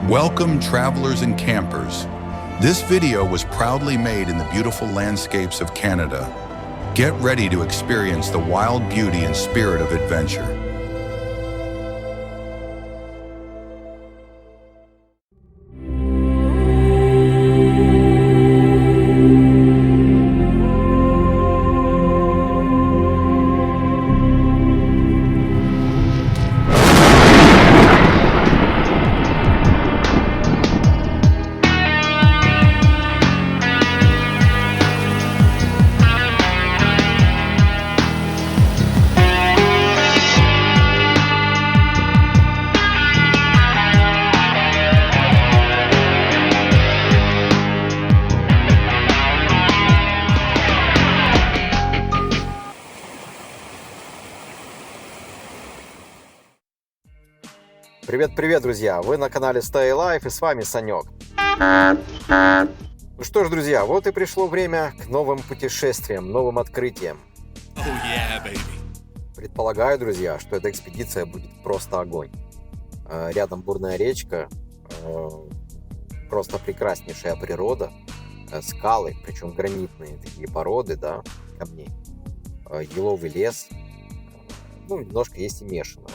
Welcome, travelers and campers. This video was proudly made in the beautiful landscapes of Canada. Get ready to experience the wild beauty and spirit of adventure. Привет, друзья! Вы на канале Stay Alive, и с вами Санек. Ну что ж, друзья, вот и пришло время к новым путешествиям, новым открытиям. Oh yeah, baby. Предполагаю, друзья, что эта экспедиция будет просто огонь. Рядом бурная речка, просто прекраснейшая природа, скалы, причем гранитные такие породы, да, камней, еловый лес, ну, немножко есть и мешаного.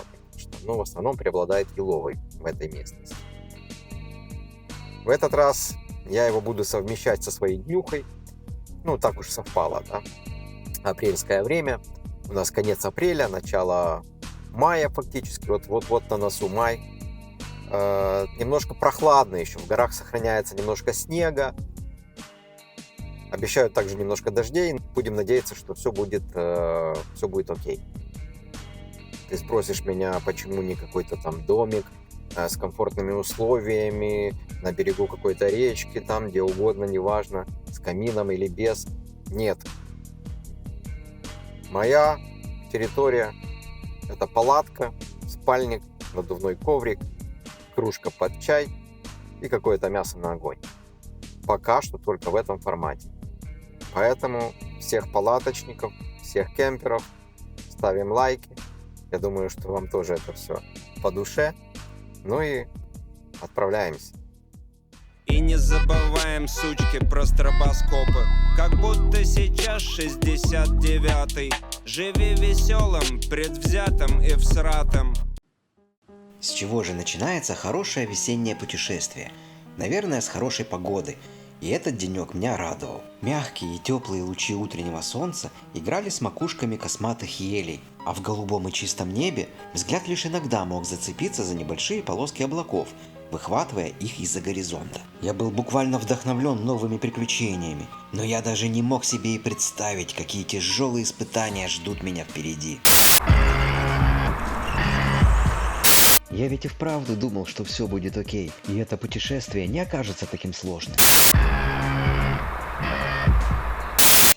Но в основном преобладает еловый в этой местности. В этот раз я его буду совмещать со своей днюхой. Ну, так уж совпало, да. Апрельское время. У нас конец апреля, начало мая фактически. Вот на носу май. Немножко прохладно еще. В горах сохраняется немножко снега. Обещают также немножко дождей. Будем надеяться, что все будет окей. Ты спросишь меня, почему не какой-то там домик с комфортными условиями, на берегу какой-то речки, там где угодно, неважно, с камином или без. Нет. Моя территория — это палатка, спальник, надувной коврик, кружка под чай и какое-то мясо на огонь. Пока что только в этом формате. Поэтому всех палаточников, всех кемперов ставим лайки. Я думаю, что вам тоже это все по душе. Ну и отправляемся. И не забываем, сучки, про стробоскопы. Как будто сейчас 69-й. Живи веселым, предвзятым и всратым. С чего же начинается хорошее весеннее путешествие? Наверное, с хорошей погоды. И этот денек меня радовал. Мягкие и теплые лучи утреннего солнца играли с макушками косматых елей, а в голубом и чистом небе взгляд лишь иногда мог зацепиться за небольшие полоски облаков, выхватывая их из-за горизонта. Я был буквально вдохновлен новыми приключениями, но я даже не мог себе и представить, какие тяжелые испытания ждут меня впереди. Я ведь и вправду думал, что все будет окей, и это путешествие не окажется таким сложным.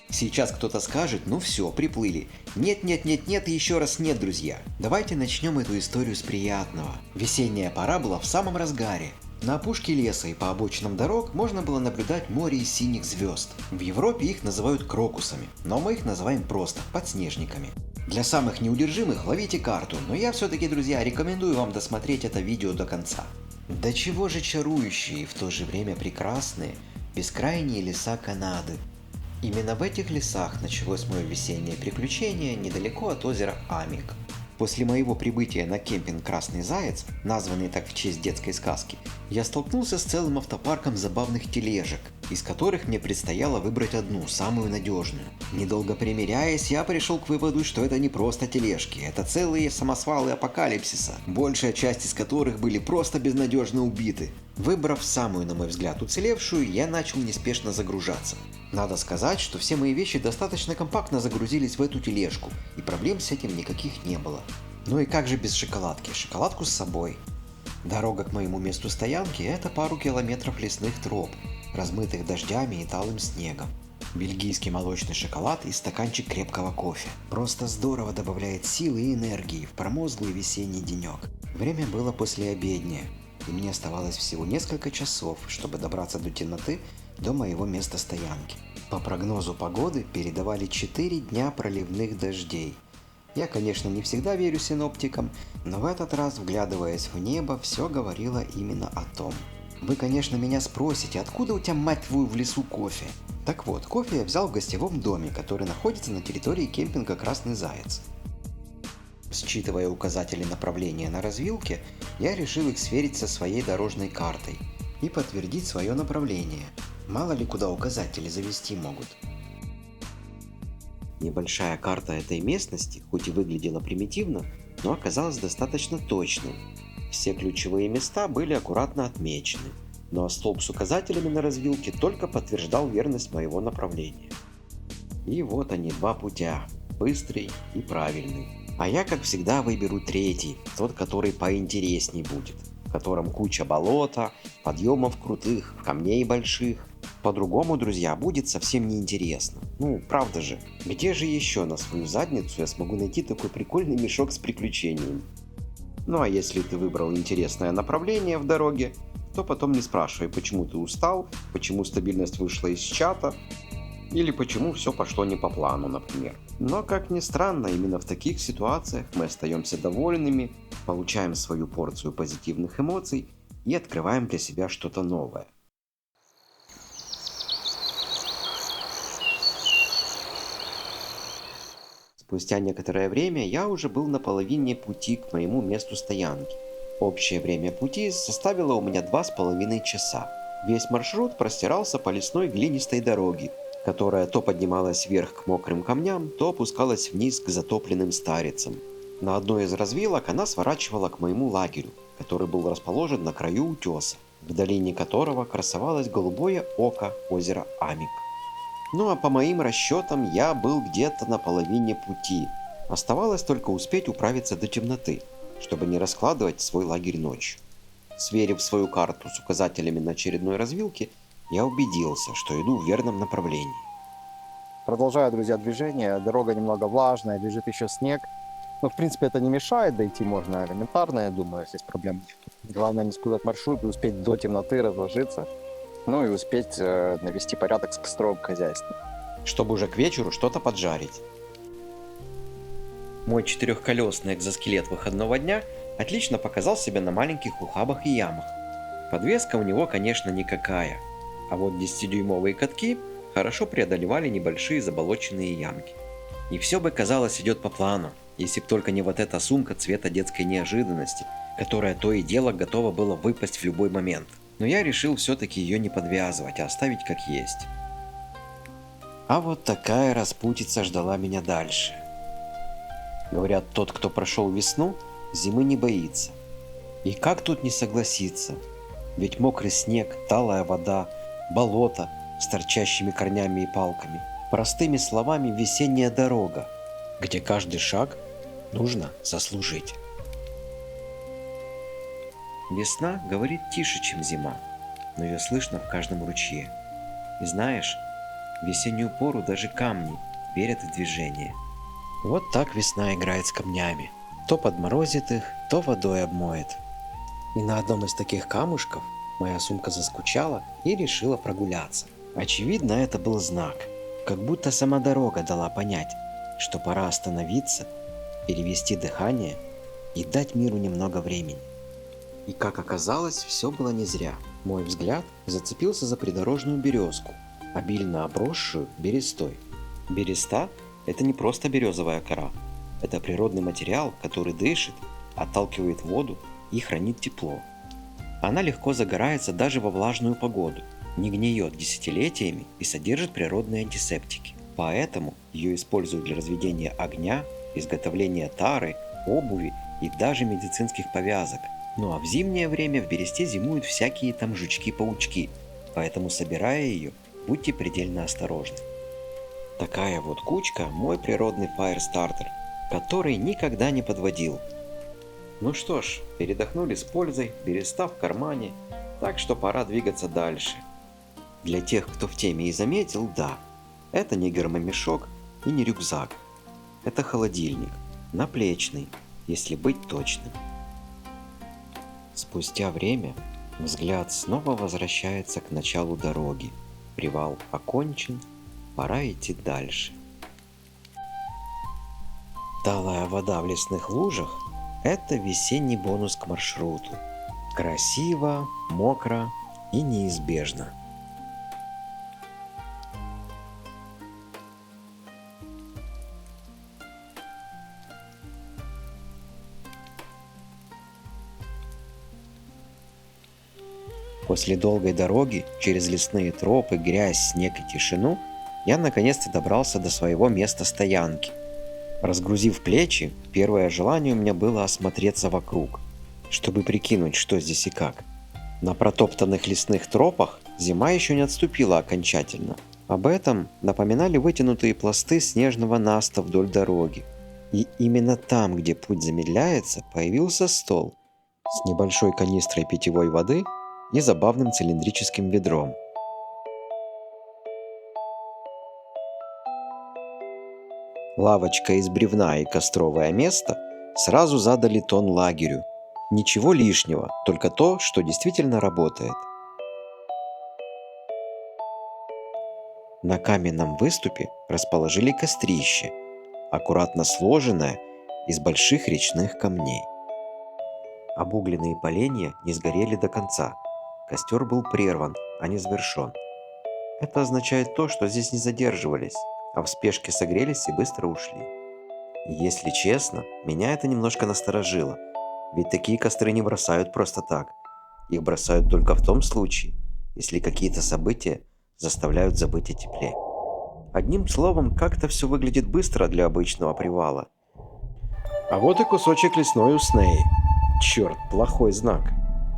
Сейчас кто-то скажет, ну все, приплыли. Нет, и еще раз нет, друзья. Давайте начнем эту историю с приятного. Весенняя пора была в самом разгаре. На опушке леса и по обочинам дорог можно было наблюдать море из синих звезд. В Европе их называют крокусами, но мы их называем просто подснежниками. Для самых неудержимых ловите карту, но я все-таки, друзья, рекомендую вам досмотреть это видео до конца. До чего же чарующие и в то же время прекрасные бескрайние леса Канады. Именно в этих лесах началось мое весеннее приключение недалеко от озера Амик. После моего прибытия на кемпинг «Красный заяц», названный так в честь детской сказки, я столкнулся с целым автопарком забавных тележек, из которых мне предстояло выбрать одну, самую надежную. Недолго примеряясь, я пришел к выводу, что это не просто тележки, это целые самосвалы апокалипсиса, большая часть из которых были просто безнадежно убиты. Выбрав самую, на мой взгляд, уцелевшую, я начал неспешно загружаться. Надо сказать, что все мои вещи достаточно компактно загрузились в эту тележку, и проблем с этим никаких не было. Ну и как же без шоколадки? Шоколадку с собой. Дорога к моему месту стоянки – это пару километров лесных троп, размытых дождями и талым снегом. Бельгийский молочный шоколад и стаканчик крепкого кофе. Просто здорово добавляет силы и энергии в промозглый весенний денек. Время было послеобеднее, и мне оставалось всего несколько часов, чтобы добраться до темноты до моего места стоянки. По прогнозу погоды передавали 4 дня проливных дождей. Я, конечно, не всегда верю синоптикам, но в этот раз, вглядываясь в небо, все говорило именно о том. Вы, конечно, меня спросите, откуда у тебя, мать твою, в лесу кофе? Так вот, кофе я взял в гостевом доме, который находится на территории кемпинга «Красный Заяц». Считывая указатели направления на развилке, я решил их сверить со своей дорожной картой и подтвердить свое направление. Мало ли куда указатели завести могут. Небольшая карта этой местности, хоть и выглядела примитивно, но оказалась достаточно точной. Все ключевые места были аккуратно отмечены, но столб с указателями на развилке только подтверждал верность моего направления. И вот они, два путя, быстрый и правильный. А я, как всегда, выберу третий, тот, который поинтересней будет, в котором куча болота, подъемов крутых, камней больших. По-другому, друзья, будет совсем неинтересно. Ну, правда же, где же еще на свою задницу я смогу найти такой прикольный мешок с приключениями? Ну а если ты выбрал интересное направление в дороге, то потом не спрашивай, почему ты устал, почему стабильность вышла из чата, или почему все пошло не по плану, например. Но, как ни странно, именно в таких ситуациях мы остаемся довольными, получаем свою порцию позитивных эмоций и открываем для себя что-то новое. Спустя некоторое время я уже был на половине пути к моему месту стоянки. Общее время пути составило у меня 2,5 часа. Весь маршрут простирался по лесной глинистой дороге, которая то поднималась вверх к мокрым камням, то опускалась вниз к затопленным старицам. На одной из развилок она сворачивала к моему лагерю, который был расположен на краю утеса, в долине которого красовалось голубое око озера Амик. Ну а по моим расчетам я был где-то на половине пути. Оставалось только успеть управиться до темноты, чтобы не раскладывать свой лагерь ночью. Сверив свою карту с указателями на очередной развилке, я убедился, что иду в верном направлении. Продолжаю, друзья, движение. Дорога немного влажная, лежит еще снег. Но, в принципе, это не мешает, дойти можно элементарно, я думаю, здесь проблем нет. Главное не спутать маршрут и успеть до темноты разложиться. Ну и успеть навести порядок с костровым хозяйством. Чтобы уже к вечеру что-то поджарить. Мой четырехколесный экзоскелет выходного дня отлично показал себя на маленьких ухабах и ямах. Подвеска у него, конечно, никакая. А вот 10-дюймовые катки хорошо преодолевали небольшие заболоченные ямки. И все бы, казалось, идет по плану, если б только не вот эта сумка цвета детской неожиданности, которая то и дело готова была выпасть в любой момент. Но я решил все-таки ее не подвязывать, а оставить как есть. А вот такая распутица ждала меня дальше. Говорят, тот, кто прошел весну, зимы не боится. И как тут не согласиться? Ведь мокрый снег, талая вода, болото с торчащими корнями и палками. Простыми словами, весенняя дорога, где каждый шаг нужно заслужить. Весна говорит тише, чем зима, но ее слышно в каждом ручье. И знаешь, в весеннюю пору даже камни верят в движение. Вот так весна играет с камнями. То подморозит их, то водой обмоет. И на одном из таких камушков моя сумка заскучала и решила прогуляться. Очевидно, это был знак. Как будто сама дорога дала понять, что пора остановиться, перевести дыхание и дать миру немного времени. И как оказалось, все было не зря. Мой взгляд зацепился за придорожную березку, обильно обросшую берестой. Береста – это не просто березовая кора. Это природный материал, который дышит, отталкивает воду и хранит тепло. Она легко загорается даже во влажную погоду, не гниет десятилетиями и содержит природные антисептики. Поэтому ее используют для разведения огня, изготовления тары, обуви и даже медицинских повязок. Ну а в зимнее время в бересте зимуют всякие там жучки-паучки, поэтому, собирая ее, будьте предельно осторожны. Такая вот кучка – мой природный фаерстартер, который никогда не подводил. Ну что ж, передохнули с пользой, береста в кармане, так что пора двигаться дальше. Для тех, кто в теме и заметил, да, это не гермомешок и не рюкзак. Это холодильник, наплечный, если быть точным. Спустя время взгляд снова возвращается к началу дороги. Привал окончен, пора идти дальше. Талая вода в лесных лужах – это весенний бонус к маршруту. Красиво, мокро и неизбежно. После долгой дороги через лесные тропы, грязь, снег и тишину я наконец-то добрался до своего места стоянки. Разгрузив плечи, первое желание у меня было осмотреться вокруг, чтобы прикинуть, что здесь и как. На протоптанных лесных тропах зима еще не отступила окончательно. Об этом напоминали вытянутые пласты снежного наста вдоль дороги. И именно там, где путь замедляется, появился стол с небольшой канистрой питьевой воды и забавным цилиндрическим ведром. Лавочка из бревна и костровое место сразу задали тон лагерю. Ничего лишнего, только то, что действительно работает. На каменном выступе расположили кострище, аккуратно сложенное из больших речных камней. Обугленные поленья не сгорели до конца. Костер был прерван, а не завершен. Это означает то, что здесь не задерживались, а в спешке согрелись и быстро ушли. И если честно, меня это немножко насторожило, ведь такие костры не бросают просто так. Их бросают только в том случае, если какие-то события заставляют забыть о тепле. Одним словом, как-то все выглядит быстро для обычного привала. А вот и кусочек лесной уснеи. Черт, плохой знак.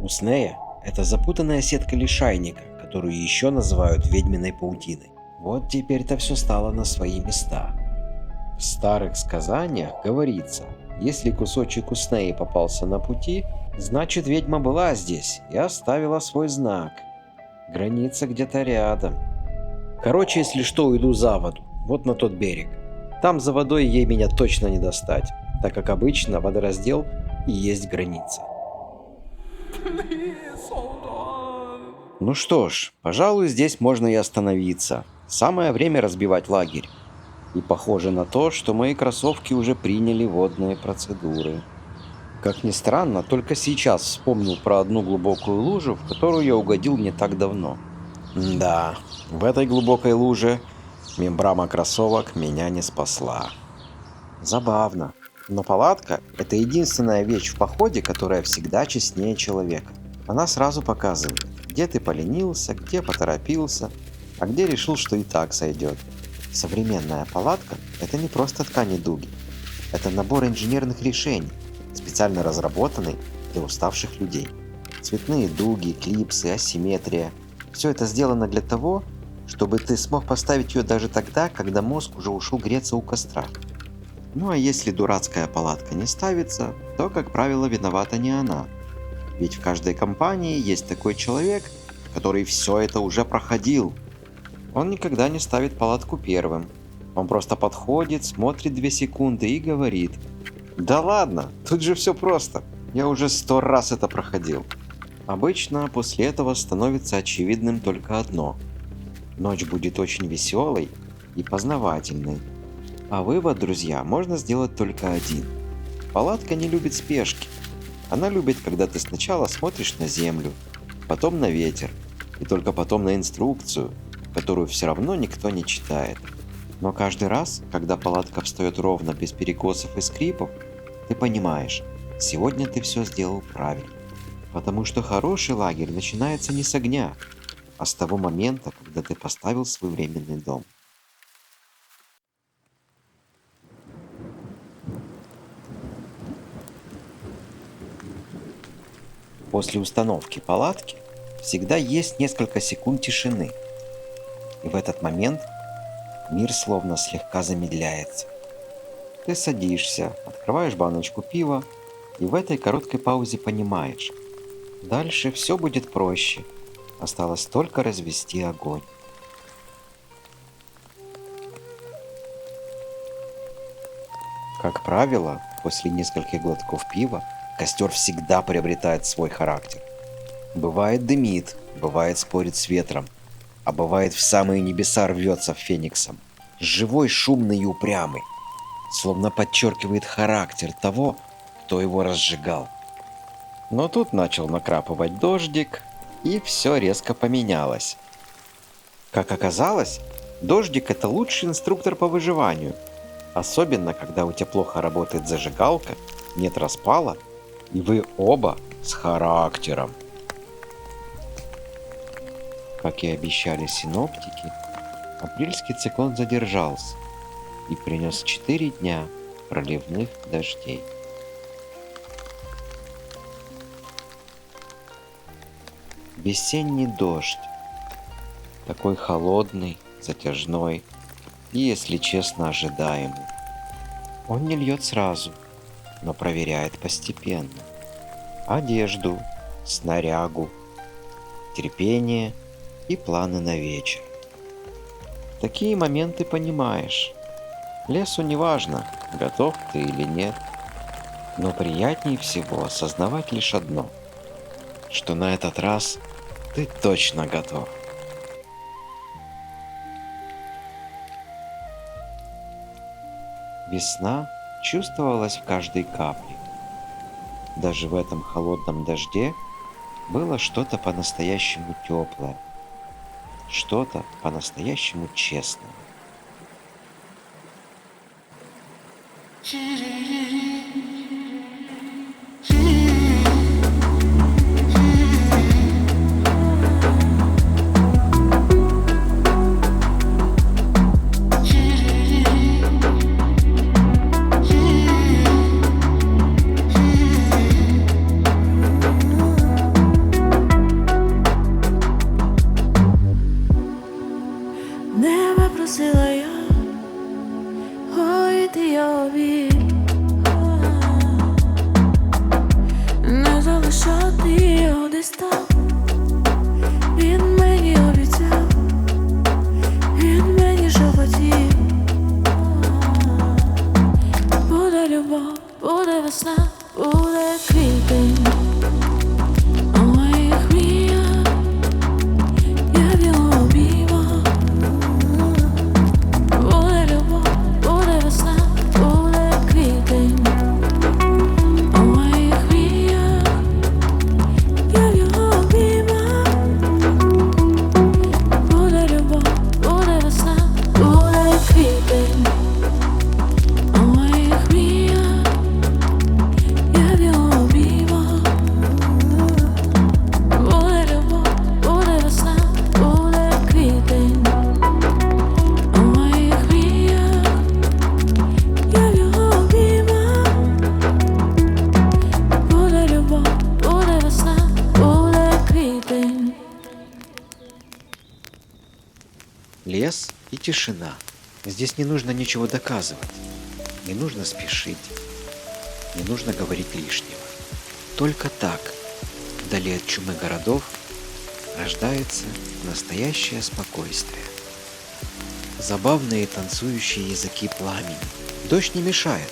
Уснея – это запутанная сетка лишайника, которую еще называют ведьминой паутиной. Вот теперь-то все стало на свои места. В старых сказаниях говорится, если кусочек уснеи попался на пути, значит ведьма была здесь и оставила свой знак. Граница где-то рядом. Короче, если что, уйду за воду, вот на тот берег. Там за водой ей меня точно не достать, так как обычно водораздел и есть граница. Ну что ж, пожалуй, здесь можно и остановиться. Самое время разбивать лагерь. И похоже на то, что мои кроссовки уже приняли водные процедуры. Как ни странно, только сейчас вспомнил про одну глубокую лужу, в которую я угодил не так давно. Да, в этой глубокой луже мембрана кроссовок меня не спасла. Забавно, но палатка – это единственная вещь в походе, которая всегда честнее человека. Она сразу показывает, где ты поленился, где поторопился, а где решил, что и так сойдет. Современная палатка – это не просто ткань и дуги. Это набор инженерных решений, специально разработанный для уставших людей. Цветные дуги, клипсы, асимметрия – все это сделано для того, чтобы ты смог поставить ее даже тогда, когда мозг уже ушел греться у костра. Ну а если дурацкая палатка не ставится, то, как правило, виновата не она. Ведь в каждой компании есть такой человек, который все это уже проходил. Он никогда не ставит палатку первым. Он просто подходит, смотрит 2 секунды и говорит: «Да ладно, тут же все просто, я уже 100 раз это проходил». Обычно после этого становится очевидным только одно: ночь будет очень веселой и познавательной. А вывод, друзья, можно сделать только один. Палатка не любит спешки. Она любит, когда ты сначала смотришь на землю, потом на ветер, и только потом на инструкцию, которую все равно никто не читает. Но каждый раз, когда палатка встает ровно, без перекосов и скрипов, ты понимаешь, сегодня ты все сделал правильно. Потому что хороший лагерь начинается не с огня, а с того момента, когда ты поставил свой временный дом. После установки палатки всегда есть несколько секунд тишины. И в этот момент мир словно слегка замедляется. Ты садишься, открываешь баночку пива, и в этой короткой паузе понимаешь: дальше все будет проще. Осталось только развести огонь. Как правило, после нескольких глотков пива костер всегда приобретает свой характер. Бывает дымит, бывает спорит с ветром, а бывает в самые небеса рвется фениксом. Живой, шумный и упрямый. словно подчеркивает характер того, кто его разжигал. Но тут начал накрапывать дождик, и все резко поменялось. Как оказалось, дождик – это лучший инструктор по выживанию, особенно когда у тебя плохо работает зажигалка, нет распала, и вы оба с характером. Как и обещали синоптики, апрельский циклон задержался и принес 4 дня проливных дождей. Весенний дождь. Такой холодный, затяжной и, если честно, ожидаемый. Он не льет сразу, но проверяет постепенно. Одежду, снарягу, терпение и планы на вечер. В такие моменты понимаешь, лесу не важно, готов ты или нет, но приятнее всего осознавать лишь одно, что на этот раз ты точно готов. Весна чувствовалась в каждой капле. Даже в этом холодном дожде было что-то по-настоящему теплое, что-то по-настоящему честное. Небо просила я, ой, ти обі, не залишати його десь там. Він мені обіцяв, він мені шепотів. Буде любов, буде весна, буде квітень. У моїх мріях я в його обіймах. Буде любов, буде весна, буде квітень. У моїх мріях я в його обіймах. Буде любов, буде весна, буде квітень. У моїх мріях я в його обіймах. Буде любов, буде весна, буде квітень. У моїх мріях я в його обіймах. Буде любов, буде весна, буде квітень. Лес и тишина. Здесь не нужно ничего доказывать, не нужно спешить, не нужно говорить лишнего. Только так, вдали от чумы городов, рождается настоящее спокойствие. Забавные танцующие языки пламени. Дождь не мешает,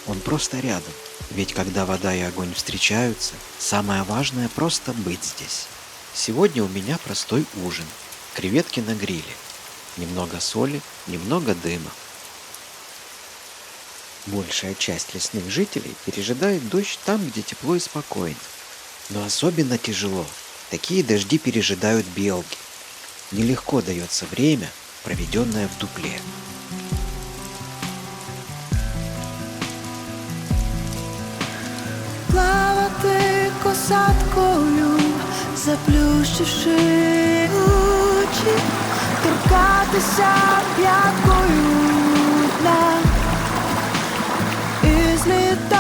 он просто рядом. Ведь когда вода и огонь встречаются, самое важное просто быть здесь. Сегодня у меня простой ужин. Креветки на гриле. Немного соли, немного дыма. Большая часть лесных жителей пережидает дождь там, где тепло и спокойно. Но особенно тяжело такие дожди пережидают белки. Нелегко дается время, проведенное в дупле. Плавати косаткою, заплющивши очі, торкатися п'яткою дна і злітати.